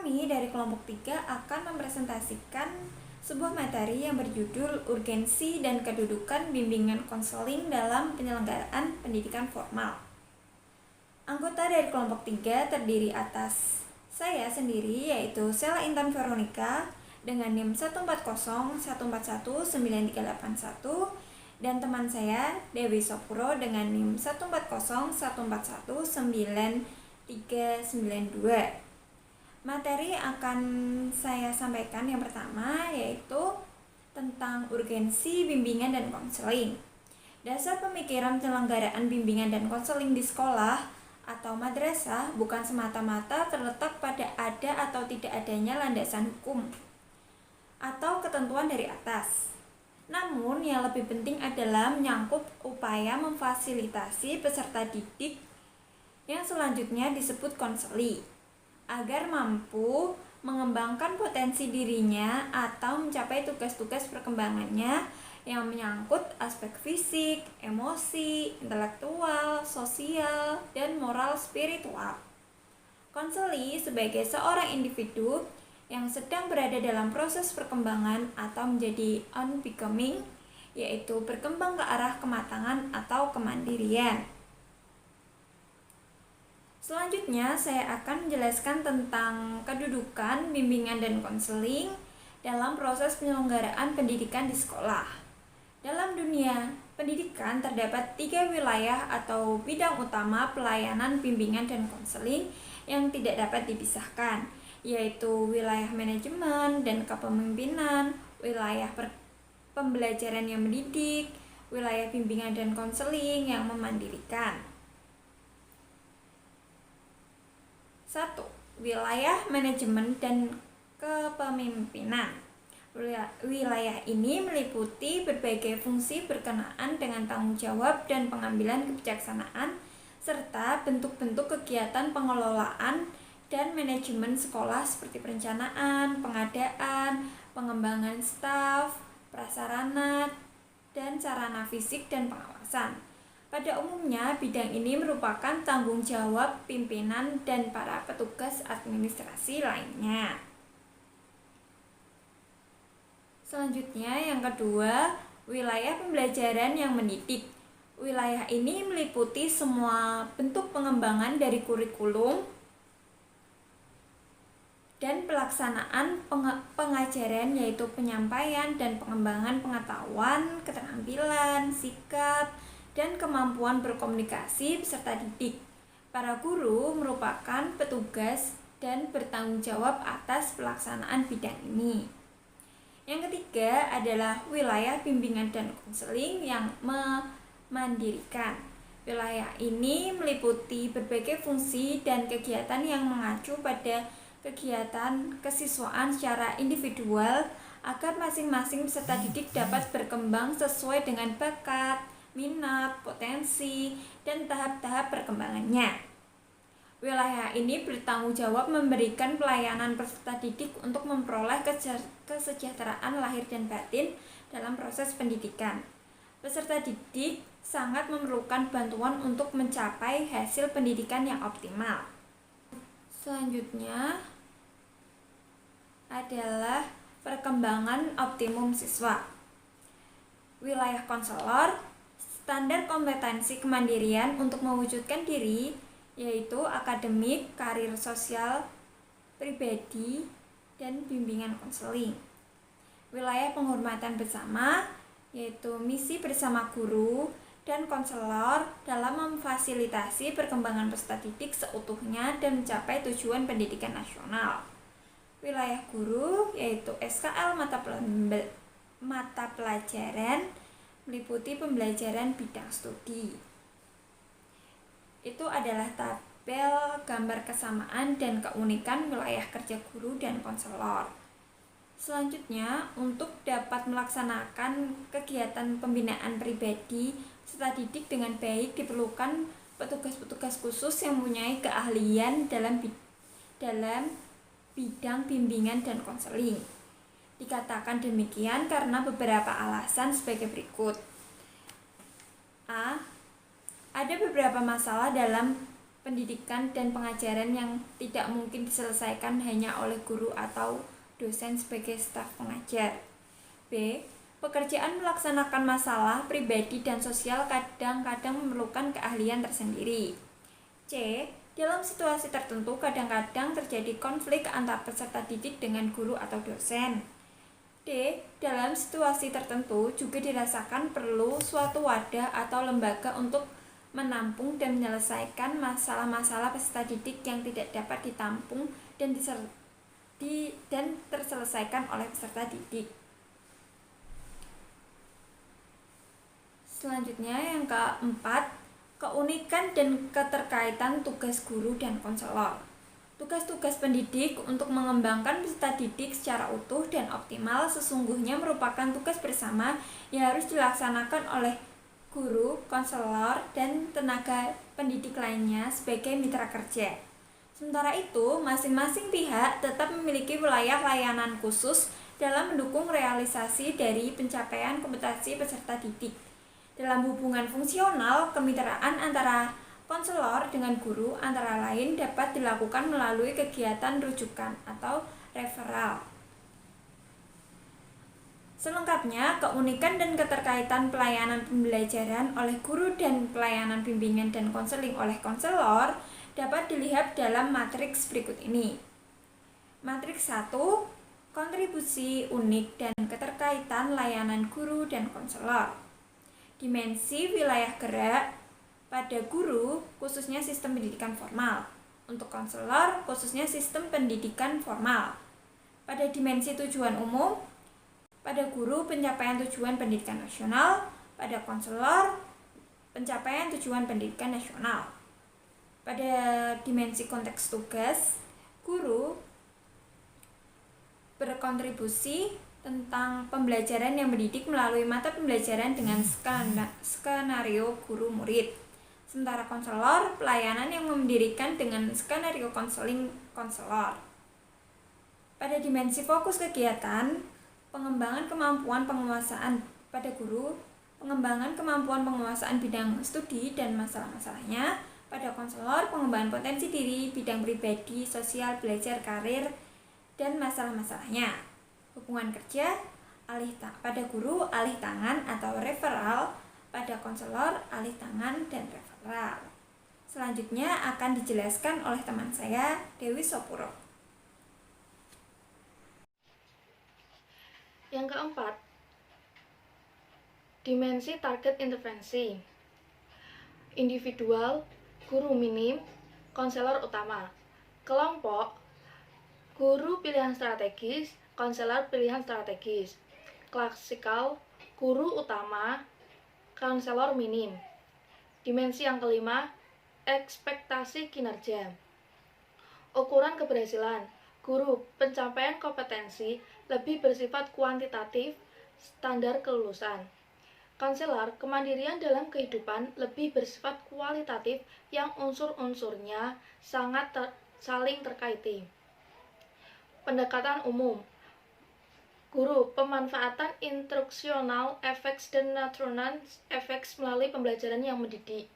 Kami dari kelompok 3 akan mempresentasikan sebuah materi yang berjudul Urgensi dan Kedudukan Bimbingan Konseling dalam Penyelenggaraan Pendidikan Formal. Anggota dari kelompok 3 terdiri atas saya sendiri, yaitu Sela Intan Veronica dengan NIM 140141931, dan teman saya Dewi Sopuro dengan NIM 140141932. Materi akan saya sampaikan yang pertama yaitu tentang urgensi bimbingan dan konseling. Dasar pemikiran penyelenggaraan bimbingan dan konseling di sekolah atau madrasah bukan semata-mata terletak pada ada atau tidak adanya landasan hukum atau ketentuan dari atas. Namun yang lebih penting adalah menyangkut upaya memfasilitasi peserta didik yang selanjutnya disebut konseli agar mampu mengembangkan potensi dirinya atau mencapai tugas-tugas perkembangannya yang menyangkut aspek fisik, emosi, intelektual, sosial, dan moral spiritual. Konseli sebagai seorang individu yang sedang berada dalam proses perkembangan atau menjadi unbecoming, yaitu berkembang ke arah kematangan atau kemandirian. Selanjutnya, saya akan menjelaskan tentang kedudukan bimbingan dan konseling dalam proses penyelenggaraan pendidikan di sekolah. Dalam dunia pendidikan terdapat 3 wilayah atau bidang utama pelayanan bimbingan dan konseling yang tidak dapat dipisahkan, yaitu wilayah manajemen dan kepemimpinan, wilayah pembelajaran yang mendidik, wilayah bimbingan dan konseling yang memandirikan. 1. Wilayah manajemen dan kepemimpinan. Wilayah ini meliputi berbagai fungsi berkenaan dengan tanggung jawab dan pengambilan kebijaksanaan serta bentuk-bentuk kegiatan pengelolaan dan manajemen sekolah seperti perencanaan, pengadaan, pengembangan staf, prasarana, dan sarana fisik dan pengawasan. Pada umumnya, bidang ini merupakan tanggung jawab pimpinan dan para petugas administrasi lainnya. Selanjutnya, yang kedua, wilayah pembelajaran yang mendidik. Wilayah ini meliputi semua bentuk pengembangan dari kurikulum dan pelaksanaan pengajaran, yaitu penyampaian dan pengembangan pengetahuan, keterampilan, sikap, dan kemampuan berkomunikasi peserta didik. Para guru merupakan petugas dan bertanggung jawab atas pelaksanaan bidang ini. Yang ketiga adalah wilayah bimbingan dan konseling yang memandirikan. Wilayah ini meliputi berbagai fungsi dan kegiatan yang mengacu pada kegiatan kesiswaan secara individual agar masing-masing peserta didik dapat berkembang sesuai dengan bakat, minat, potensi, dan tahap-tahap perkembangannya. Wilayah ini bertanggung jawab memberikan pelayanan peserta didik untuk memperoleh kesejahteraan lahir dan batin dalam proses pendidikan. Peserta didik sangat memerlukan bantuan untuk mencapai hasil pendidikan yang optimal. Selanjutnya adalah perkembangan optimum siswa. Wilayah konselor, standar kompetensi kemandirian untuk mewujudkan diri, yaitu akademik, karir sosial, pribadi, dan bimbingan konseling. Wilayah penghormatan bersama, yaitu misi bersama guru dan konselor dalam memfasilitasi perkembangan peserta didik seutuhnya dan mencapai tujuan pendidikan nasional. Wilayah guru, yaitu SKL mata pelajaran, meliputi pembelajaran bidang studi. Itu adalah tabel gambar kesamaan dan keunikan wilayah kerja guru dan konselor. Selanjutnya, untuk dapat melaksanakan kegiatan pembinaan pribadi peserta didik dengan baik diperlukan petugas-petugas khusus yang mempunyai keahlian dalam bidang bimbingan dan konseling. Dikatakan demikian karena beberapa alasan sebagai berikut. A. Ada beberapa masalah dalam pendidikan dan pengajaran yang tidak mungkin diselesaikan hanya oleh guru atau dosen sebagai staf pengajar. B. Pekerjaan melaksanakan masalah pribadi dan sosial kadang-kadang memerlukan keahlian tersendiri. C. Dalam situasi tertentu kadang-kadang terjadi konflik antar peserta didik dengan guru atau dosen. D. Dalam situasi tertentu juga dirasakan perlu suatu wadah atau lembaga untuk menampung dan menyelesaikan masalah-masalah peserta didik yang tidak dapat ditampung dan terselesaikan oleh peserta didik. Selanjutnya yang keempat, keunikan dan keterkaitan tugas guru dan konselor. Tugas-tugas pendidik untuk mengembangkan peserta didik secara utuh dan optimal sesungguhnya merupakan tugas bersama yang harus dilaksanakan oleh guru, konselor, dan tenaga pendidik lainnya sebagai mitra kerja. Sementara itu, masing-masing pihak tetap memiliki wilayah layanan khusus dalam mendukung realisasi dari pencapaian kompetensi peserta didik. Dalam hubungan fungsional, kemitraan antara konselor dengan guru antara lain dapat dilakukan melalui kegiatan rujukan atau referral. Selengkapnya, keunikan dan keterkaitan pelayanan pembelajaran oleh guru dan pelayanan bimbingan dan konseling oleh konselor dapat dilihat dalam matriks berikut ini. Matriks 1, kontribusi unik dan keterkaitan layanan guru dan konselor. Dimensi wilayah gerak pada guru khususnya sistem pendidikan formal, untuk konselor khususnya sistem pendidikan formal. Pada dimensi tujuan umum, pada guru pencapaian tujuan pendidikan nasional, pada konselor pencapaian tujuan pendidikan nasional. Pada dimensi konteks tugas, guru berkontribusi tentang pembelajaran yang mendidik melalui mata pembelajaran dengan skenario guru murid. Sementara konselor pelayanan yang mendirikan dengan skenario konseling konselor. Pada dimensi fokus kegiatan, pengembangan kemampuan penguasaan pada guru, pengembangan kemampuan penguasaan bidang studi dan masalah-masalahnya. Pada konselor, pengembangan potensi diri, bidang pribadi, sosial, belajar, karir, dan masalah-masalahnya. Hubungan kerja, pada guru, alih tangan atau referral, pada konselor, alih tangan dan referral. Selanjutnya akan dijelaskan oleh teman saya, Dewi Sopuro. Yang keempat, dimensi target intervensi. Individual, guru minim, konselor utama. Kelompok, guru pilihan strategis, konselor pilihan strategis. Klasikal, guru utama, konselor minim. Dimensi yang kelima, ekspektasi kinerja. Ukuran keberhasilan, guru pencapaian kompetensi lebih bersifat kuantitatif, standar kelulusan. Konselor kemandirian dalam kehidupan lebih bersifat kualitatif yang unsur-unsurnya sangat saling terkaiti. Pendekatan umum, guru pemanfaatan instruksional efeks dan natural efeks melalui pembelajaran yang mendidik.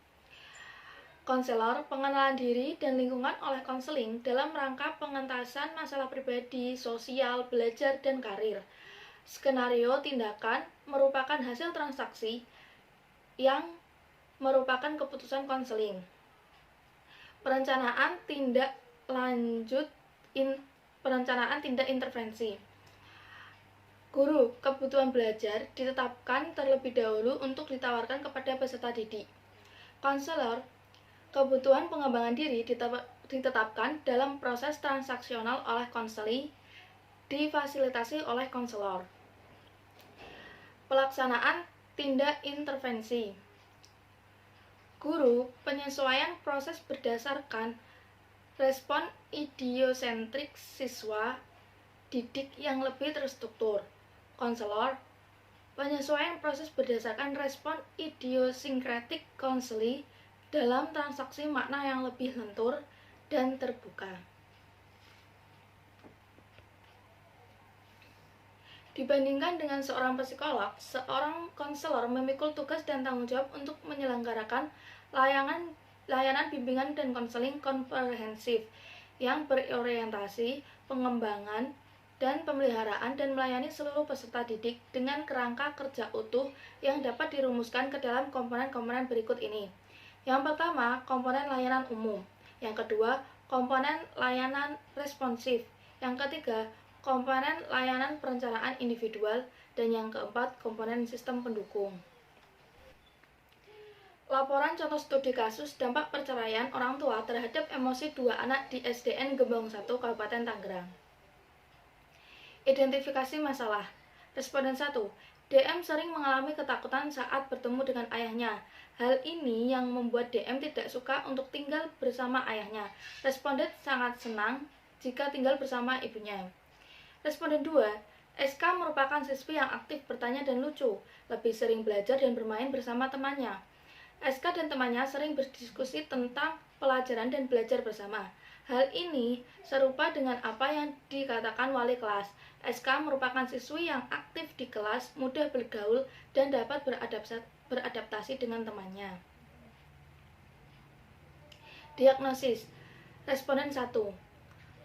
Konselor pengenalan diri dan lingkungan oleh konseling dalam rangka pengentasan masalah pribadi, sosial, belajar, dan karir. Skenario tindakan merupakan hasil transaksi yang merupakan keputusan konseling. Perencanaan tindak intervensi. Guru kebutuhan belajar ditetapkan terlebih dahulu untuk ditawarkan kepada peserta didik. Konselor kebutuhan pengembangan diri ditetapkan dalam proses transaksional oleh konseling, difasilitasi oleh konselor. Pelaksanaan tindak intervensi. Guru penyesuaian proses berdasarkan respon idiosentrik siswa didik yang lebih terstruktur. Konselor penyesuaian proses berdasarkan respon idiosinkretik konseli dalam transaksi makna yang lebih lentur dan terbuka. Dibandingkan dengan seorang psikolog, seorang konselor memikul tugas dan tanggung jawab untuk menyelenggarakan layanan bimbingan dan konseling komprehensif yang berorientasi pengembangan dan pemeliharaan dan melayani seluruh peserta didik dengan kerangka kerja utuh yang dapat dirumuskan ke dalam komponen-komponen berikut ini. Yang pertama, komponen layanan umum. Yang kedua, komponen layanan responsif. Yang ketiga, komponen layanan perencanaan individual. Dan yang keempat, komponen sistem pendukung. Laporan contoh studi kasus dampak perceraian orang tua terhadap emosi dua anak di SDN Gembong 1, Kabupaten Tangerang. Identifikasi masalah. Responden 1. DM sering mengalami ketakutan saat bertemu dengan ayahnya. Hal ini yang membuat DM tidak suka untuk tinggal bersama ayahnya. Responden sangat senang jika tinggal bersama ibunya. Responden 2. SK merupakan siswi yang aktif, bertanya dan lucu, lebih sering belajar dan bermain bersama temannya. SK dan temannya sering berdiskusi tentang pelajaran dan belajar bersama. Hal ini serupa dengan apa yang dikatakan wali kelas. SK merupakan siswi yang aktif di kelas, mudah bergaul, dan dapat beradaptasi dengan temannya. Diagnosis. Responden 1.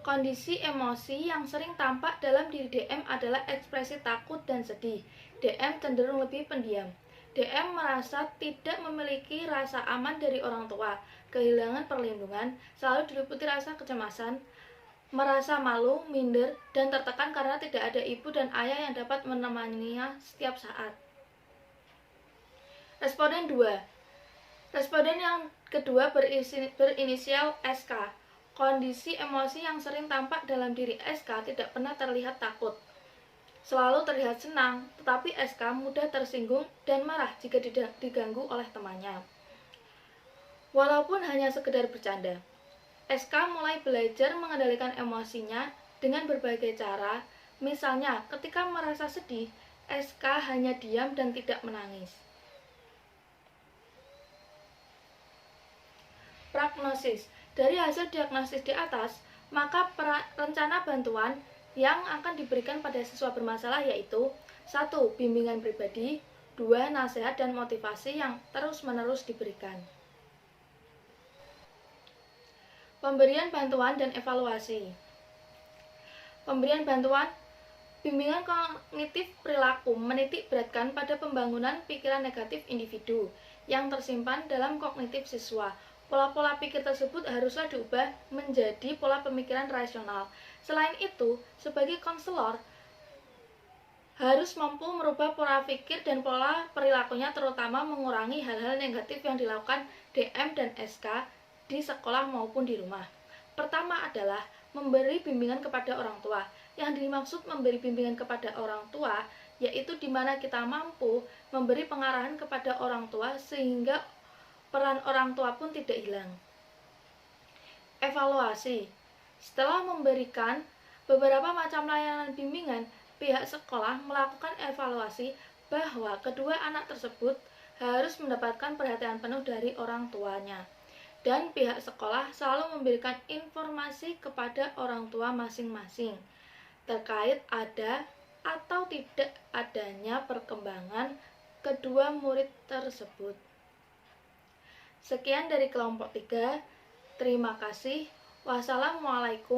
Kondisi emosi yang sering tampak dalam diri DM adalah ekspresi takut dan sedih. DM cenderung lebih pendiam. DM merasa tidak memiliki rasa aman dari orang tua, kehilangan perlindungan, selalu diliputi rasa kecemasan, merasa malu, minder, dan tertekan karena tidak ada ibu dan ayah yang dapat menemaninya setiap saat. Responden 2. Responden yang kedua berinisial SK. Kondisi emosi yang sering tampak dalam diri SK tidak pernah terlihat takut. Selalu terlihat senang, tetapi SK mudah tersinggung dan marah jika diganggu oleh temannya. Walaupun hanya sekedar bercanda, SK mulai belajar mengendalikan emosinya dengan berbagai cara. Misalnya, ketika merasa sedih, SK hanya diam dan tidak menangis. Prognosis. Dari hasil diagnosis di atas, maka rencana bantuan yang akan diberikan pada siswa bermasalah yaitu 1. Bimbingan pribadi, 2. Nasihat dan motivasi yang terus-menerus diberikan. Pemberian bantuan dan evaluasi. Pemberian bantuan bimbingan kognitif perilaku menitik beratkan pada pembangunan pikiran negatif individu yang tersimpan dalam kognitif siswa. Pola-pola pikir tersebut haruslah diubah menjadi pola pemikiran rasional. Selain itu, sebagai konselor harus mampu merubah pola pikir dan pola perilakunya, terutama mengurangi hal-hal negatif yang dilakukan DM dan SK di sekolah maupun di rumah. Pertama adalah memberi bimbingan kepada orang tua. Yang dimaksud memberi bimbingan kepada orang tua yaitu di mana kita mampu memberi pengarahan kepada orang tua sehingga peran orang tua pun tidak hilang. Evaluasi. Setelah memberikan beberapa macam layanan bimbingan, pihak sekolah melakukan evaluasi bahwa kedua anak tersebut harus mendapatkan perhatian penuh dari orang tuanya. Dan pihak sekolah selalu memberikan informasi kepada orang tua masing-masing terkait ada atau tidak adanya perkembangan kedua murid tersebut. Sekian dari kelompok 3. Terima kasih. Wassalamualaikum.